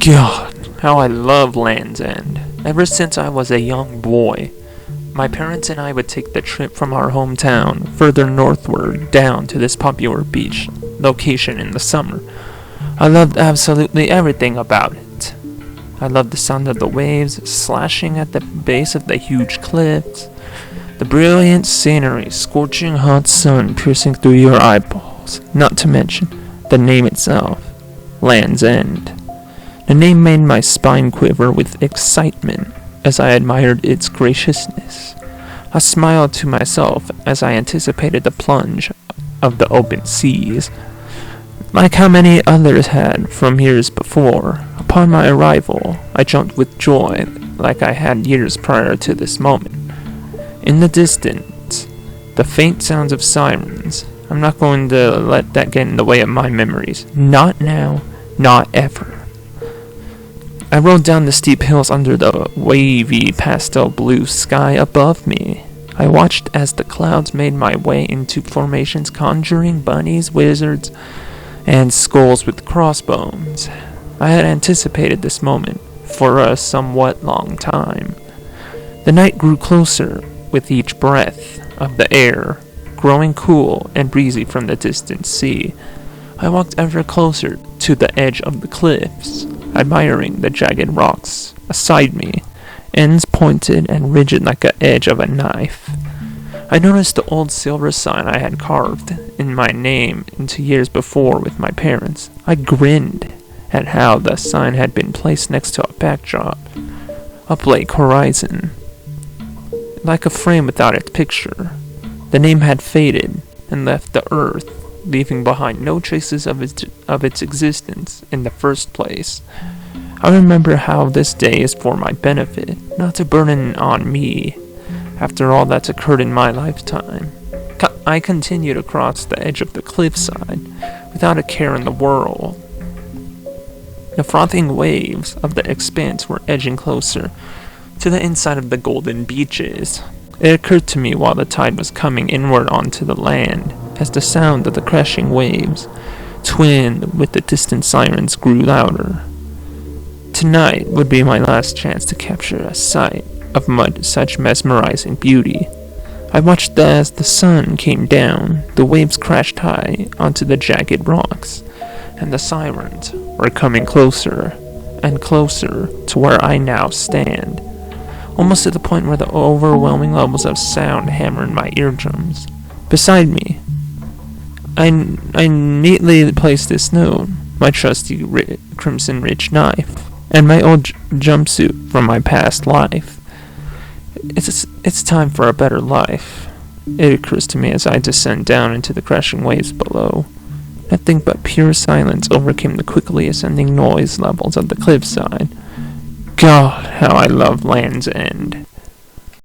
God, how I love Land's End. Ever since I was a young boy, my parents and I would take the trip from our hometown further northward down to this popular beach location in the summer. I loved absolutely everything about it. I loved the sound of the waves slashing at the base of the huge cliffs, the brilliant scenery, scorching hot sun piercing through your eyeballs, not to mention the name itself, Land's End. The name made my spine quiver with excitement as I admired its graciousness. I smiled to myself as I anticipated the plunge of the open seas. Like how many others had from years before, upon my arrival, I jumped with joy like I had years prior to this moment. In the distance, the faint sounds of sirens. I'm not going to let that get in the way of my memories. Not now, not ever. I rode down the steep hills under the wavy pastel blue sky above me. I watched as the clouds made my way into formations conjuring bunnies, wizards, and skulls with crossbones. I had anticipated this moment for a somewhat long time. The night grew closer with each breath of the air, growing cool and breezy from the distant sea. I walked ever closer to the edge of the cliffs, admiring the jagged rocks aside me, ends pointed and rigid like the edge of a knife. I noticed the old silver sign I had carved in my name into years before with my parents. I grinned at how the sign had been placed next to a backdrop of Lake Horizon, like a frame without its picture. The name had faded and left the earth, leaving behind no traces of its existence in the first place. I remember how this day is for my benefit, not to burden on me after all that's occurred in my lifetime. I continued across the edge of the cliffside without a care in the world. The frothing waves of the expanse were edging closer to the inside of the golden beaches. It occurred to me while the tide was coming inward onto the land, as the sound of the crashing waves, twinned with the distant sirens, grew louder. Tonight would be my last chance to capture a sight of such mesmerizing beauty. I watched as the sun came down, the waves crashed high onto the jagged rocks, and the sirens were coming closer and closer to where I now stand, almost to the point where the overwhelming levels of sound hammered my eardrums. Beside me, I neatly placed this note, my trusty crimson-ridged knife, and my old jumpsuit from my past life. It's time for a better life. It occurs to me as I descend down into the crashing waves below. Nothing but pure silence overcame the quickly ascending noise levels of the cliffside. God, how I love Land's End.